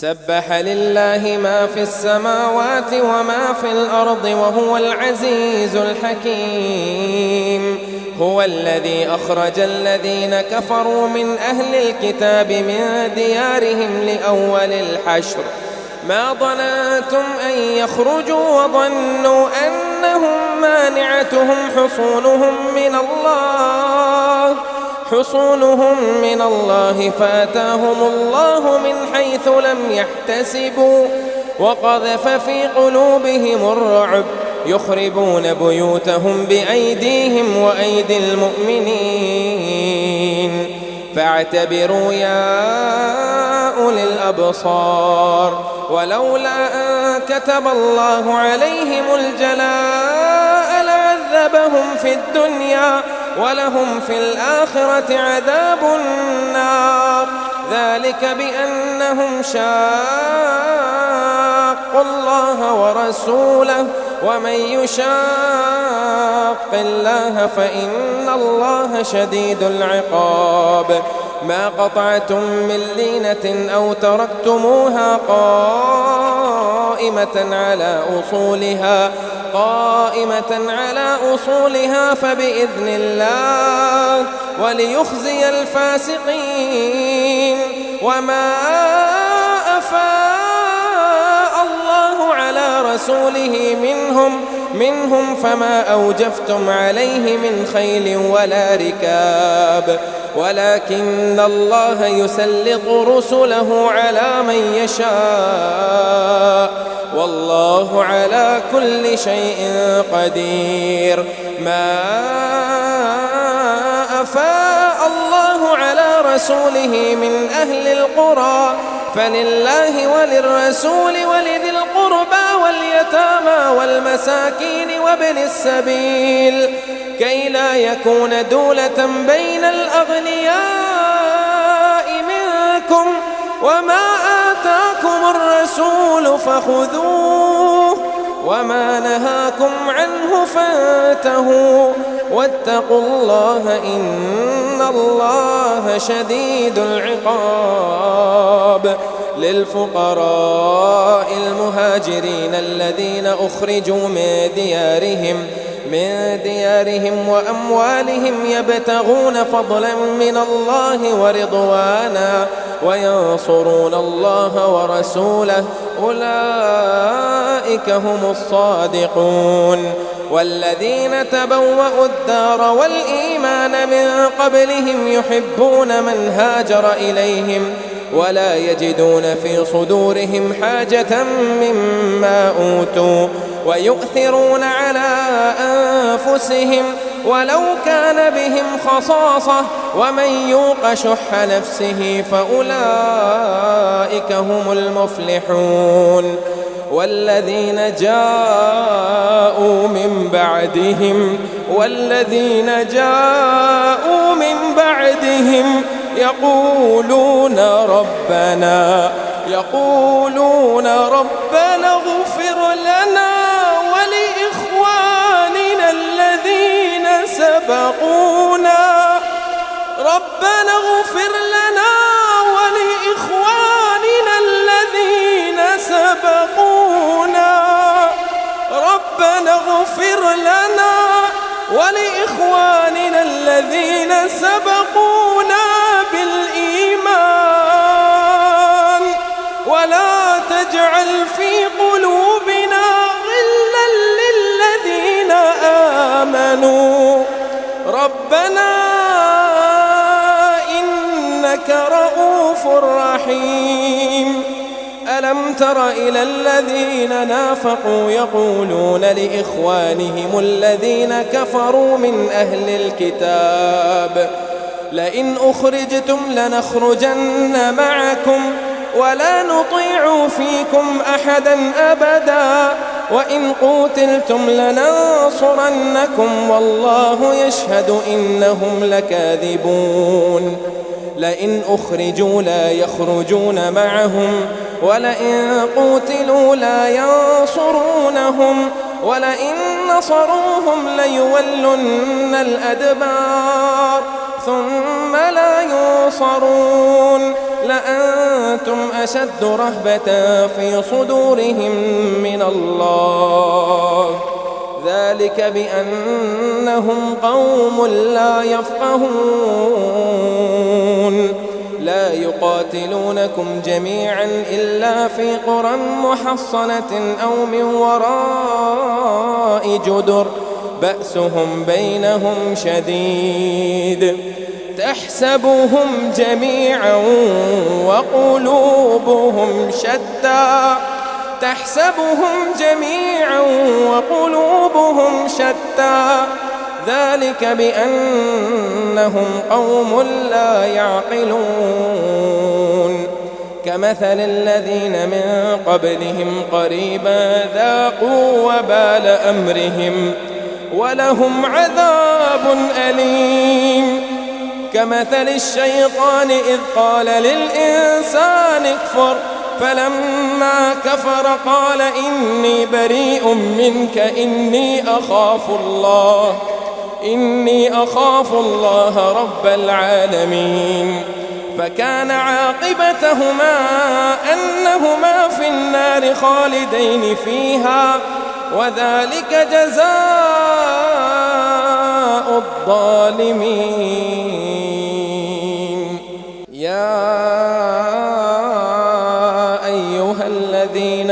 سبح لله ما في السماوات وما في الأرض وهو العزيز الحكيم. هو الذي أخرج الذين كفروا من أهل الكتاب من ديارهم لأول الحشر ما ظننتم أن يخرجوا وظنوا أنهم مانعتهم حصونهم من الله فأتاهم الله من حيث لم يحتسبوا وقذف في قلوبهم الرعب يخربون بيوتهم بأيديهم وأيدي المؤمنين فاعتبروا يا أولي الأبصار. ولولا أن كتب الله عليهم الجلاء لعذبهم في الدنيا ولهم في الآخرة عذاب النار ذلك بأنهم شاقوا الله ورسوله ومن يشاق الله فإن الله شديد العقاب. ما قطعتم من لينة أو تركتموها قائمة على أصولها فبإذن الله وليخزي الفاسقين. وما أفاء الله على رسوله منهم فما أوجفتم عليه من خيل ولا ركاب ولكن الله يسلط رسله على من يشاء والله على كل شيء قدير. ما أفاء الله على رسوله من أهل القرى فلله وللرسول ولذي القربى واليتامى والمساكين وابن السبيل كي لا يكون دولة بين الأغنياء منكم وما آتاكم الرسول فخذوه وما نهاكم عنه فانتهوا واتقوا الله إن الله شديد العقاب. للفقراء المهاجرين الذين أخرجوا من ديارهم وأموالهم يبتغون فضلا من الله ورضوانا وينصرون الله ورسوله أولئك هم الصادقون. والذين تبوأوا الدار والإيمان من قبلهم يحبون من هاجر إليهم ولا يجدون في صدورهم حاجة مما أوتوا ويؤثرون على أنفسهم ولو كان بهم خصاصة ومن يوق شح نفسه فأولئك هم المفلحون. والذين جاءوا من بعدهم يقولون ربنا اغفر لنا ولإخواننا الذين سبقونا بالإيمان ولا تجعل في قلوبنا غلا للذين آمنوا ربنا إنك رؤوف رحيم. ألم تر إلى الذين نافقوا يقولون لإخوانهم الذين كفروا من أهل الكتاب لئن أخرجتم لنخرجن معكم ولا نطيع فيكم أحدا أبدا وإن قوتلتم لننصرنكم والله يشهد إنهم لكاذبون. لئن أخرجوا لا يخرجون معهم ولئن قوتلوا لا ينصرونهم ولئن نصروهم ليولن الأدبار ثم لا ينصرون لأنتم أشد رهبة في صدورهم من الله، ذلك بأنهم قوم لا يفقهون. لا يقاتلونكم جميعا إلا في قرى محصنة أو من وراء جدر بأسهم بينهم شديد، تحسبهم جميعا وقلوبهم شتى، تحسبهم جميعا وقلوبهم شتى، ذلك بأنهم قوم لا يعقلون. كمثل الذين من قبلهم قريبا ذاقوا وبال أمرهم ولهم عذاب أليم. كمثل الشيطان إذ قال للإنسان اكفر فلما كفر قال إني بريء منك إني أخاف الله رب العالمين. فكان عاقبتهما أنهما في النار خالدين فيها، وذلك جزاء الظالمين. يا أيها الذين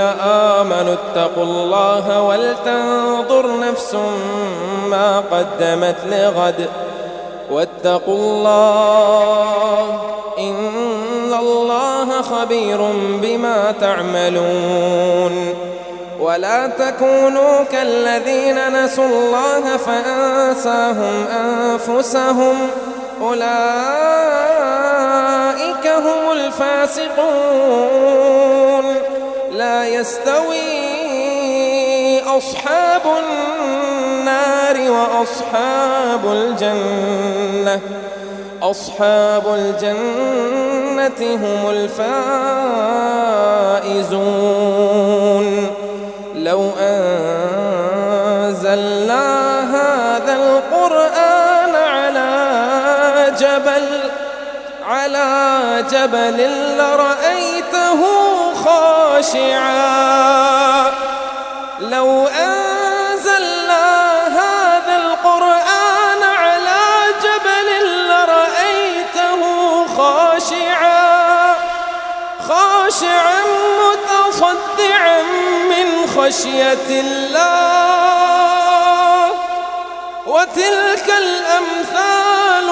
آمنوا اتقوا الله ولتنظر نفس ما قدمت لغد واتقوا الله إن الله خبير بما تعملون. ولا تكونوا كالذين نسوا الله فأنساهم أنفسهم أولئك هم الفاسقون. لا يستوي أصحاب النار وأصحاب الجنة، أصحاب الجنة هم الفائزون. لو أنزلنا هذا القرآن على جبل لرأيته خاشعا، لو أنزلنا هذا القرآن على جبل لرأيته خاشعا متصدعا من خشية الله. وتلك الأمثال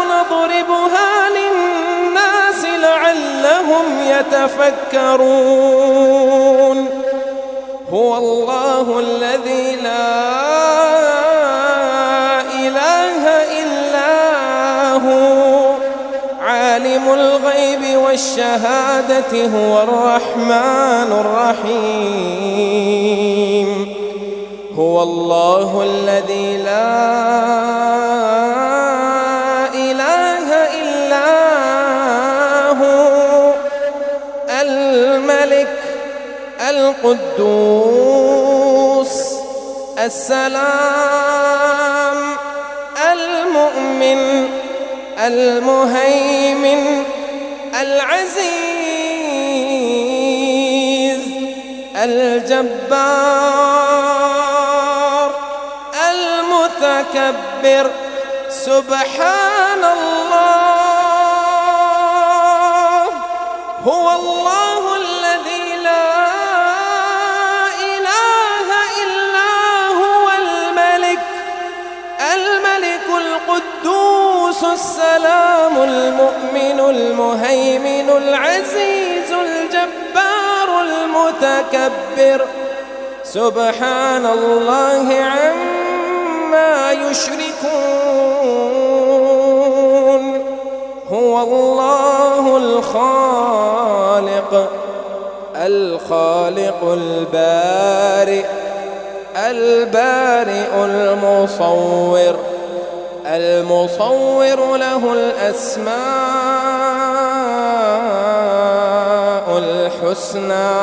نضربها للناس لعلهم يتفكرون. هو الله الذي لا إله إلا هو عالم الغيب والشهادة هو الرحمن الرحيم. هو الله الذي لا إله إلا هو الملك القدوس السلام المؤمن المهيمن العزيز الجبار المتكبر. سبحان الله. هو الله الذي لا إله إلا هو الملك القدوس السلام المؤمن المهيمن العزيز الجبار المتكبر. سبحان الله عما يشركون. هو الله الخالق البارئ المصور له الأسماء الحسنى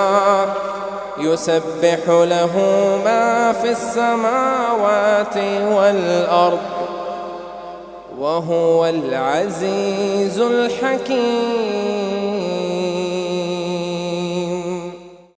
يسبح له ما في السماوات والأرض وهو العزيز الحكيم.